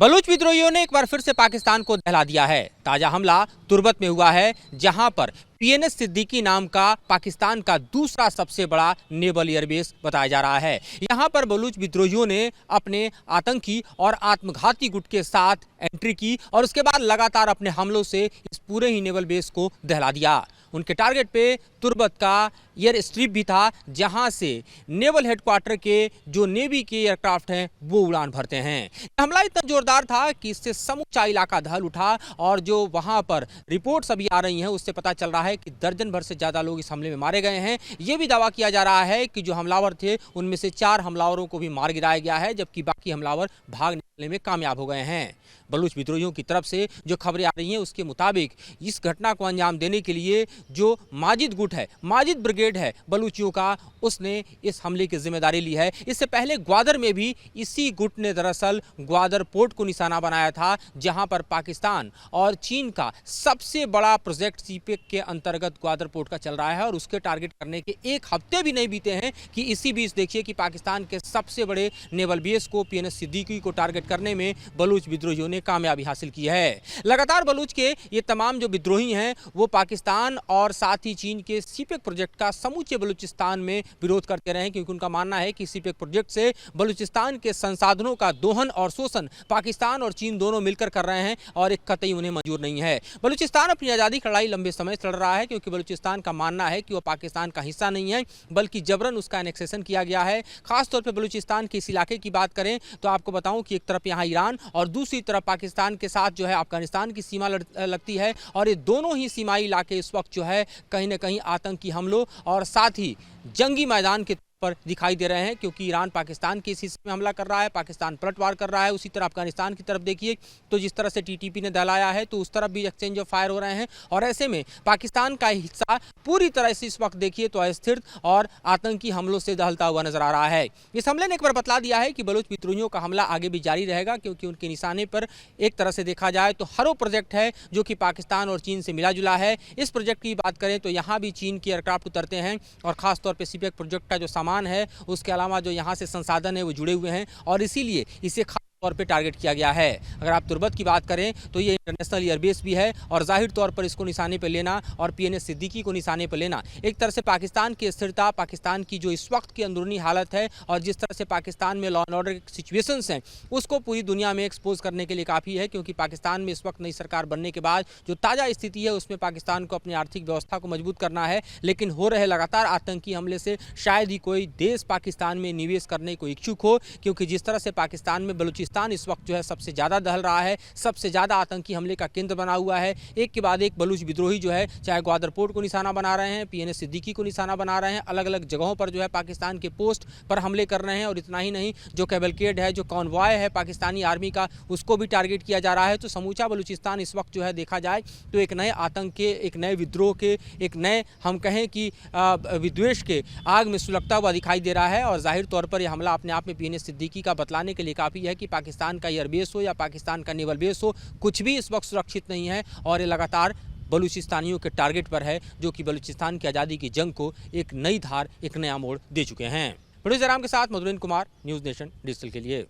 बलूच विद्रोहियों ने एक बार फिर से पाकिस्तान को दहला दिया है। ताजा हमला तुर्बत में हुआ है, जहां पर पीएनएस सिद्दीकी नाम का पाकिस्तान का दूसरा सबसे बड़ा नेवल एयरबेस बताया जा रहा है। यहां पर बलूच विद्रोहियों ने अपने आतंकी और आत्मघाती गुट के साथ एंट्री की और उसके बाद लगातार अपने हमलों से इस पूरे ही नेवल बेस को दहला दिया। उनके टारगेट पे तुर्बत का एयर स्ट्रिप भी था, जहां से नेवल हेडक्वार्टर के जो नेवी के एयरक्राफ्ट हैं वो उड़ान भरते हैं। हमला इतना जोरदार था कि इससे समूचा इलाका दहल उठा और जो वहां पर रिपोर्ट्स अभी आ रही हैं उससे पता चल रहा है कि दर्जन भर से ज्यादा लोग इस हमले में मारे गए हैं। ये भी दावा किया जा रहा है कि जो हमलावर थे उनमें से 4 हमलावरों को भी मार गिराया गया है, जबकि बाकी हमलावर भाग निकलने में कामयाब हो गए हैं। बलूच विद्रोहियों की तरफ से जो खबरें आ रही हैं उसके मुताबिक इस घटना को अंजाम देने के लिए जो माजिद गुट है, माजिद ब्रिगेड है बलूचियों का, उसने इस हमले की जिम्मेदारी ली है। इससे पहले ग्वादर में भी इसी गुट ने दरअसल ग्वादर पोर्ट को निशाना बनाया था, जहां पर पाकिस्तान और चीन का सबसे बड़ा प्रोजेक्ट सीपेक के अंतर्गत ग्वादर पोर्ट का चल रहा है और उसके टारगेट करने के एक हफ्ते भी नहीं बीते हैं कि इसी बीच देखिए कि पाकिस्तान के सबसे बड़े नेवल बेस को पीएनएस सिद्दीकी को टारगेट करने में बलूच विद्रोहियों ने कामयाबी हासिल की है। लगातार बलूच के ये तमाम जो विद्रोही हैं वो पाकिस्तान और साथ ही चीन के सीपेक प्रोजेक्ट का समूचे बलूचिस्तान में विरोध करते रहे, क्योंकि उनका मानना है कि सीपेक प्रोजेक्ट से बलूचिस्तान के संसाधनों का दोहन और शोषण पाकिस्तान और चीन दोनों मिलकर कर रहे हैं और एक कतई उन्हें मंजूर नहीं है। बलूचिस्तान अपनी आज़ादी की लड़ाई लंबे समय से लड़ रहा है, क्योंकि बलूचिस्तान का मानना है कि वह पाकिस्तान का हिस्सा नहीं है बल्कि जबरन उसका एनेक्सेशन किया गया है। खासतौर पर बलूचिस्तान के इस इलाके की बात करें तो आपको बताऊं कि एक तरफ यहाँ ईरान और दूसरी तरफ पाकिस्तान के साथ जो है अफगानिस्तान की सीमा लगती है और ये दोनों ही सीमाई इलाके इस वक्त जो है कहीं ना कहीं आतंकी हमलों और साथ ही जंगी मैदान के पर दिखाई दे रहे हैं, क्योंकि ईरान पाकिस्तान के इस हिस्से में हमला कर रहा है, पाकिस्तान पलटवार कर रहा है। उसी तरह अफगानिस्तान की तरफ देखिए तो जिस तरह से टीटीपी ने दहलाया है तो उस तरफ भी एक्सचेंज ऑफ फायर हो रहे हैं और ऐसे में पाकिस्तान का हिस्सा पूरी तरह से इस वक्त देखिए तो अस्थिर और आतंकी हमलों से दहलता हुआ नजर आ रहा है। इस हमले ने एक बार बतला दिया है कि बलूच विद्रोहियों का हमला आगे भी जारी रहेगा, क्योंकि उनके निशाने पर एक तरह से देखा जाए तो हरो प्रोजेक्ट है जो कि पाकिस्तान और चीन से मिला जुला है। इस प्रोजेक्ट की बात करें तो यहाँ भी चीन के एयरक्राफ्ट उतरते हैं और खासतौर पर सीपेक प्रोजेक्ट का जो सामान है उसके अलावा जो यहाँ से संसाधन है वो जुड़े हुए हैं और इसीलिए इसे खास तौर पे टारगेट किया गया है। अगर आप तुर्बत की बात करें तो ये इंटरनेशनल एयरबेस भी है और जाहिर तौर पर इसको निशाने पर लेना और पीएनएस सिद्दीकी को निशाने पर लेना एक तरह से पाकिस्तान की स्थिरता, पाकिस्तान की जो इस वक्त की अंदरूनी हालत है और जिस तरह से पाकिस्तान में लॉ एंड ऑर्डर सिचुएशंस हैं उसको पूरी दुनिया में एक्सपोज करने के लिए काफ़ी है, क्योंकि पाकिस्तान में इस वक्त नई सरकार बनने के बाद जो ताज़ा स्थिति है उसमें पाकिस्तान को अपनी आर्थिक व्यवस्था को मजबूत करना है, लेकिन हो रहे लगातार आतंकी हमले से शायद ही कोई देश पाकिस्तान में निवेश करने को इच्छुक हो, क्योंकि जिस तरह से पाकिस्तान में बलूचिस्तान इस वक्त जो है सबसे ज़्यादा दहल रहा है, सबसे ज़्यादा आतंकी हमले का केंद्र बना हुआ है। एक के बाद एक बलूच विद्रोही जो है चाहे ग्वादर पोर्ट को निशाना बना रहे हैं, पीएनएस सिद्दीकी को निशाना बना रहे हैं, अलग अलग जगहों पर जो है पाकिस्तान के पोस्ट पर हमले कर रहे हैं और इतना ही नहीं जो कैवलकेड है, जो कॉन्वॉय है पाकिस्तानी आर्मी का, उसको भी टारगेट किया जा रहा है। तो समूचा बलूचिस्तान इस वक्त जो है देखा जाए तो एक नए आतंक के, एक नए विद्रोह के, एक नए हम कहें कि विद्वेष के आग में सुलगता हुआ दिखाई दे रहा है और जाहिर तौर पर यह हमला अपने आप में पीएनएस सिद्दीकी का बतलाने के लिए काफ़ी है कि पाकिस्तान का एयरबेस हो या पाकिस्तान का नेवल बेस हो, कुछ भी इस वक्त सुरक्षित नहीं है और ये लगातार बलूचिस्तानियों के टारगेट पर है, जो कि बलूचिस्तान की आज़ादी की जंग को एक नई धार, एक नया मोड़ दे चुके हैं। प्रोड्यूसर राम के साथ Madhurendra Kumar, news nation digital के लिए।